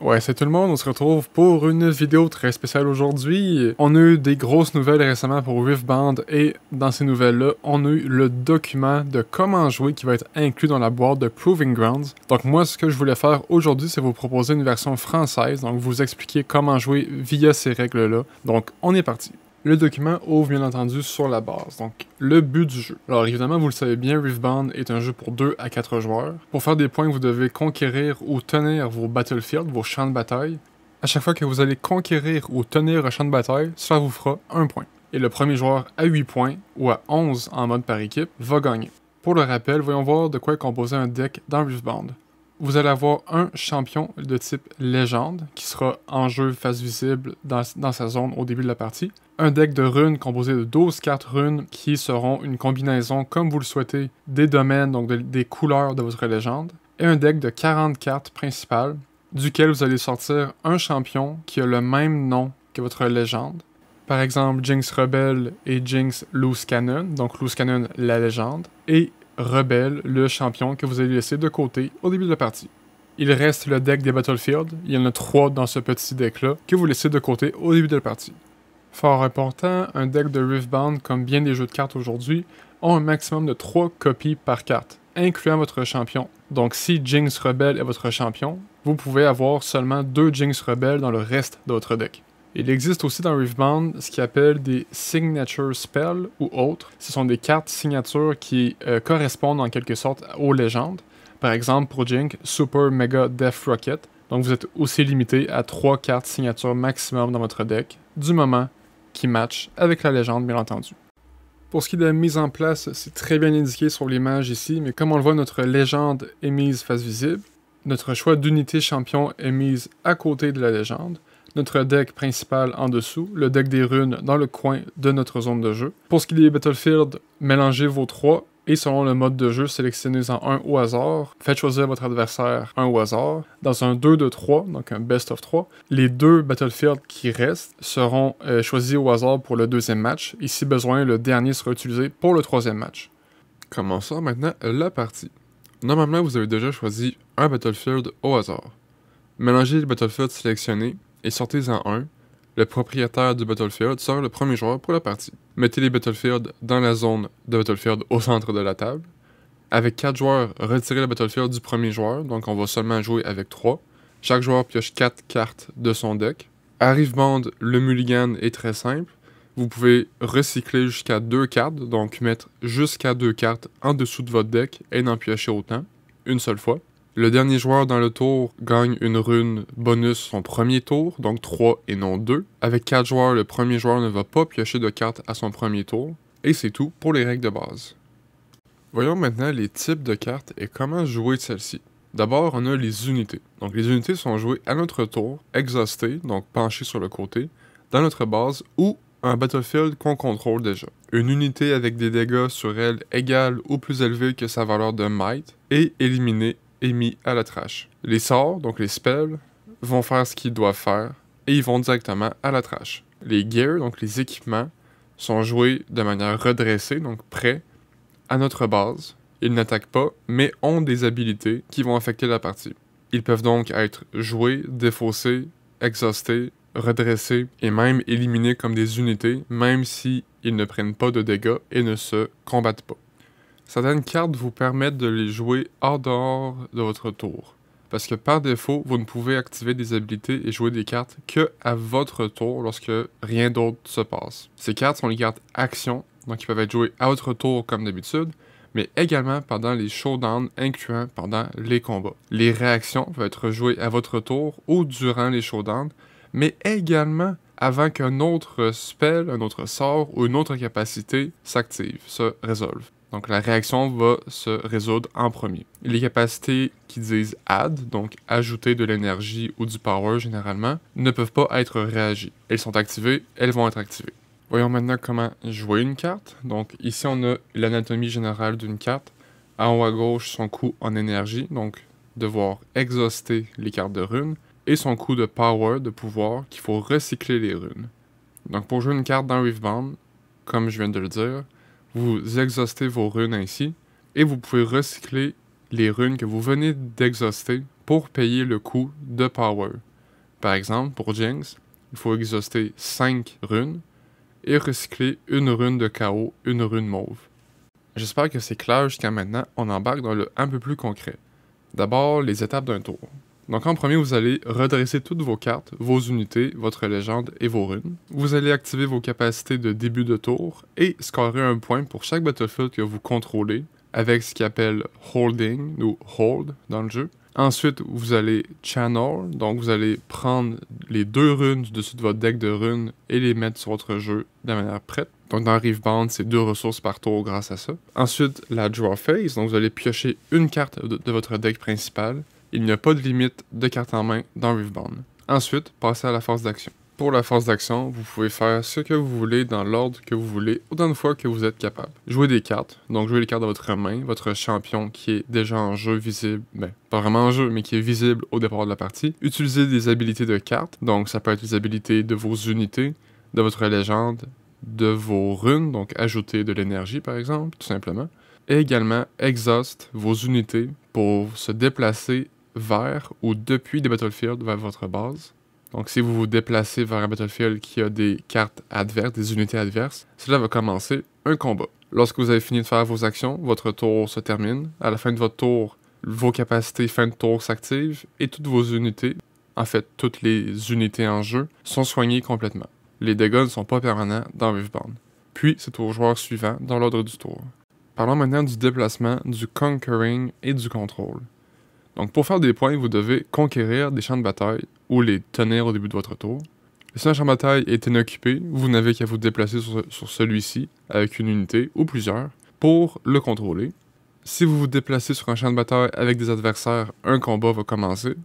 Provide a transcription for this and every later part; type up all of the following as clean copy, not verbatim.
Ouais, c'est tout le monde, on se retrouve pour une vidéo très spéciale aujourd'hui. On a eu des grosses nouvelles récemment pour Riftbound et dans ces nouvelles-là, on a eu le document de comment jouer qui va être inclus dans la boîte de Proving Grounds. Donc moi, ce que je voulais faire aujourd'hui, c'est vous proposer une version française, donc vous expliquer comment jouer via ces règles-là. Donc on est parti. Le document ouvre bien entendu sur la base, donc le but du jeu. Alors évidemment, vous le savez bien, Riftbound est un jeu pour 2 à 4 joueurs. Pour faire des points, vous devez conquérir ou tenir vos battlefields, vos champs de bataille. À chaque fois que vous allez conquérir ou tenir un champ de bataille, cela vous fera 1 point. Et le premier joueur à 8 points, ou à 11 en mode par équipe, va gagner. Pour le rappel, voyons voir de quoi est composé un deck dans Riftbound. Vous allez avoir un champion de type légende qui sera en jeu face visible dans sa zone au début de la partie. Un deck de runes composé de 12 cartes runes qui seront une combinaison, comme vous le souhaitez, des domaines, donc des couleurs de votre légende. Et un deck de 40 cartes principales, duquel vous allez sortir un champion qui a le même nom que votre légende. Par exemple, Jinx Rebelle et Jinx Loose Cannon, donc Loose Cannon la légende, et Rebelle, le champion que vous allez laisser de côté au début de la partie. Il reste le deck des Battlefields, il y en a 3 dans ce petit deck-là, que vous laissez de côté au début de la partie. Fort important, un deck de Riftbound, comme bien des jeux de cartes aujourd'hui, ont un maximum de 3 copies par carte, incluant votre champion. Donc si Jinx Rebelle est votre champion, vous pouvez avoir seulement 2 Jinx Rebelle dans le reste de votre deck. Il existe aussi dans Riftbound ce qu'ils appellent des Signature Spells ou autres. Ce sont des cartes signatures qui correspondent en quelque sorte aux légendes. Par exemple, pour Jinx, Super Mega Death Rocket. Donc vous êtes aussi limité à 3 cartes signatures maximum dans votre deck, du moment qui match avec la légende, bien entendu. Pour ce qui est de la mise en place, c'est très bien indiqué sur l'image ici, mais comme on le voit, notre légende est mise face visible. Notre choix d'unité champion est mise à côté de la légende. Notre deck principal en dessous, le deck des runes dans le coin de notre zone de jeu. Pour ce qui est des Battlefield, mélangez vos 3 et selon le mode de jeu, sélectionnez-en un au hasard. Faites choisir votre adversaire un au hasard. Dans un 2 de 3, donc un best of 3, les 2 Battlefield qui restent seront choisis au hasard pour le deuxième match. Et si besoin, le dernier sera utilisé pour le troisième match. Commençons maintenant la partie. Normalement, vous avez déjà choisi un Battlefield au hasard. Mélangez les Battlefield sélectionnés et sortez-en un. Le propriétaire du Battlefield sera le premier joueur pour la partie. Mettez les Battlefield dans la zone de Battlefield au centre de la table. Avec 4 joueurs, retirez le Battlefield du premier joueur, donc on va seulement jouer avec 3. Chaque joueur pioche 4 cartes de son deck. À Riftbound, le mulligan est très simple. Vous pouvez recycler jusqu'à 2 cartes, donc mettre jusqu'à 2 cartes en dessous de votre deck et n'en piocher autant, une seule fois. Le dernier joueur dans le tour gagne une rune bonus son premier tour, donc 3 et non 2. Avec 4 joueurs, le premier joueur ne va pas piocher de cartes à son premier tour. Et c'est tout pour les règles de base. Voyons maintenant les types de cartes et comment jouer celles-ci. D'abord, on a les unités. Donc les unités sont jouées à notre tour, exhaustées, donc penchées sur le côté, dans notre base ou un battlefield qu'on contrôle déjà. Une unité avec des dégâts sur elle égales ou plus élevés que sa valeur de might est éliminée et mis à la trash. Les sorts, donc les spells, vont faire ce qu'ils doivent faire et ils vont directement à la trash. Les gears, donc les équipements, sont joués de manière redressée, donc prêts à notre base. Ils n'attaquent pas, mais ont des habilités qui vont affecter la partie. Ils peuvent donc être joués, défaussés, exhaustés, redressés et même éliminés comme des unités, même si ils ne prennent pas de dégâts et ne se combattent pas. Certaines cartes vous permettent de les jouer hors dehors de votre tour, parce que par défaut, vous ne pouvez activer des habilités et jouer des cartes que à votre tour lorsque rien d'autre se passe. Ces cartes sont les cartes actions, donc ils peuvent être jouées à votre tour comme d'habitude, mais également pendant les showdowns, incluant pendant les combats. Les réactions peuvent être jouées à votre tour ou durant les showdowns, mais également avant qu'un autre spell, un autre sort ou une autre capacité s'active, se résolve. Donc la réaction va se résoudre en premier. Les capacités qui disent add, donc ajouter de l'énergie ou du power généralement, ne peuvent pas être réagies. Elles sont activées, elles vont être activées. Voyons maintenant comment jouer une carte. Donc ici on a l'anatomie générale d'une carte. En haut à gauche, son coût en énergie, donc devoir exhauster les cartes de runes. Et son coût de power, de pouvoir, qu'il faut recycler les runes. Donc pour jouer une carte dans Riftbound, comme je viens de le dire, vous exhaustez vos runes ainsi, et vous pouvez recycler les runes que vous venez d'exhauster pour payer le coût de power. Par exemple, pour Jinx, il faut exhauster 5 runes et recycler une rune de chaos, une rune mauve. J'espère que c'est clair jusqu'à maintenant, on embarque dans le un peu plus concret. D'abord, les étapes d'un tour. Donc en premier, vous allez redresser toutes vos cartes, vos unités, votre légende et vos runes. Vous allez activer vos capacités de début de tour et scorer un point pour chaque battlefield que vous contrôlez avec ce qu'il appelle holding ou hold dans le jeu. Ensuite, vous allez channel, donc vous allez prendre les 2 runes du dessus de votre deck de runes et les mettre sur votre jeu de manière prête. Donc dans Riftbound, c'est 2 ressources par tour grâce à ça. Ensuite, la draw phase, donc vous allez piocher une carte de votre deck principal. Il n'y a pas de limite de cartes en main dans Riftbound. Ensuite, passez à la phase d'action. Pour la phase d'action, vous pouvez faire ce que vous voulez dans l'ordre que vous voulez, autant de fois que vous êtes capable. Jouer des cartes, donc jouer les cartes de votre main, votre champion qui est déjà en jeu visible, pas vraiment en jeu, mais qui est visible au départ de la partie. Utiliser des habilités de cartes, donc ça peut être les habilités de vos unités, de votre légende, de vos runes, donc ajouter de l'énergie par exemple, tout simplement. Et également exhaust vos unités pour se déplacer vers ou depuis des battlefields vers votre base. Donc si vous vous déplacez vers un battlefield qui a des cartes adverses, des unités adverses, cela va commencer un combat. Lorsque vous avez fini de faire vos actions, votre tour se termine. À la fin de votre tour, vos capacités fin de tour s'activent et toutes vos unités, en fait toutes les unités en jeu, sont soignées complètement. Les dégâts ne sont pas permanents dans Riftbound. Puis c'est au joueur suivant dans l'ordre du tour. Parlons maintenant du déplacement, du conquering et du contrôle. Donc pour faire des points, vous devez conquérir des champs de bataille ou les tenir au début de votre tour. Si un champ de bataille est inoccupé, vous n'avez qu'à vous déplacer sur celui-ci avec une unité ou plusieurs pour le contrôler. Si vous vous déplacez sur un champ de bataille avec des adversaires, un combat va commencer.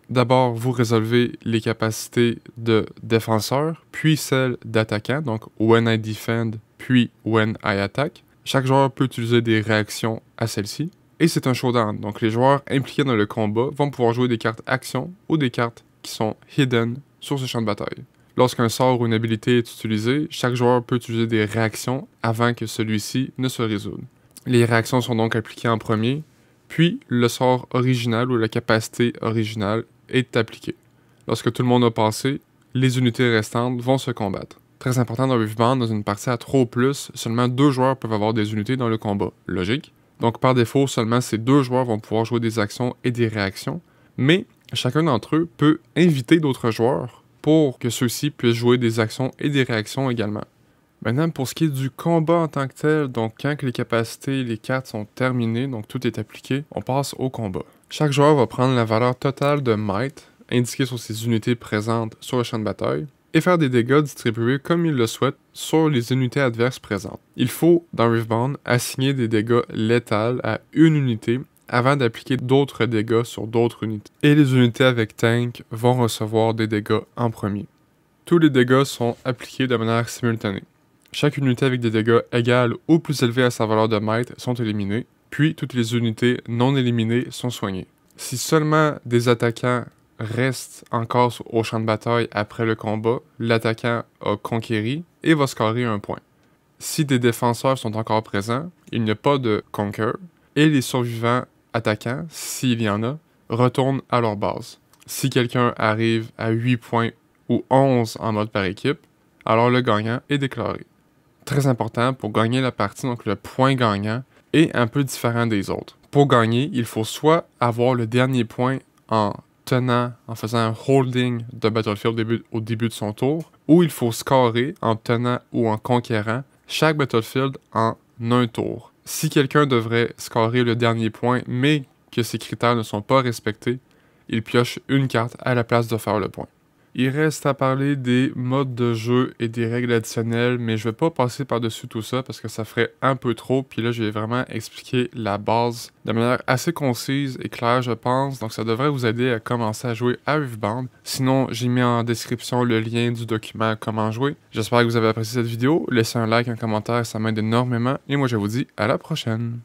D'abord, vous résolvez les capacités de défenseur, puis celles d'attaquant, donc when I defend, puis when I attack. Chaque joueur peut utiliser des réactions à celle-ci. Et c'est un showdown, donc les joueurs impliqués dans le combat vont pouvoir jouer des cartes actions ou des cartes qui sont hidden sur ce champ de bataille. Lorsqu'un sort ou une habilité est utilisé, chaque joueur peut utiliser des réactions avant que celui-ci ne se résolve. Les réactions sont donc appliquées en premier, puis le sort original ou la capacité originale est appliqué. Lorsque tout le monde a passé, les unités restantes vont se combattre. Très important dans Riftbound, dans une partie à 3 ou plus, seulement 2 joueurs peuvent avoir des unités dans le combat. Logique. Donc par défaut, seulement ces 2 joueurs vont pouvoir jouer des actions et des réactions, mais chacun d'entre eux peut inviter d'autres joueurs pour que ceux-ci puissent jouer des actions et des réactions également. Maintenant, pour ce qui est du combat en tant que tel, donc quand les capacités et les cartes sont terminées, donc tout est appliqué, on passe au combat. Chaque joueur va prendre la valeur totale de might, indiquée sur ses unités présentes sur le champ de bataille, et faire des dégâts distribués comme il le souhaite sur les unités adverses présentes. Il faut, dans Riftbound, assigner des dégâts létals à une unité avant d'appliquer d'autres dégâts sur d'autres unités. Et les unités avec tank vont recevoir des dégâts en premier. Tous les dégâts sont appliqués de manière simultanée. Chaque unité avec des dégâts égaux ou plus élevés à sa valeur de might sont éliminées, puis toutes les unités non éliminées sont soignées. Si seulement des attaquants restent encore au champ de bataille après le combat, l'attaquant a conquéri et va scorer un point. Si des défenseurs sont encore présents, il n'y a pas de conquer, et les survivants attaquants, s'il y en a, retournent à leur base. Si quelqu'un arrive à 8 points ou 11 en mode par équipe, alors le gagnant est déclaré. Très important, pour gagner la partie, donc le point gagnant est un peu différent des autres. Pour gagner, il faut soit avoir le dernier point en faisant un holding de Battlefield au début de son tour, ou il faut scorer en tenant ou en conquérant chaque Battlefield en un tour. Si quelqu'un devrait scorer le dernier point, mais que ses critères ne sont pas respectés, il pioche une carte à la place de faire le point. Il reste à parler des modes de jeu et des règles additionnelles, mais je vais pas passer par-dessus tout ça parce que ça ferait un peu trop, puis là je vais vraiment expliquer la base de manière assez concise et claire je pense, donc ça devrait vous aider à commencer à jouer à Riftbound. Sinon, j'ai mis en description le lien du document comment jouer. J'espère que vous avez apprécié cette vidéo, laissez un like, un commentaire, ça m'aide énormément, et moi je vous dis à la prochaine!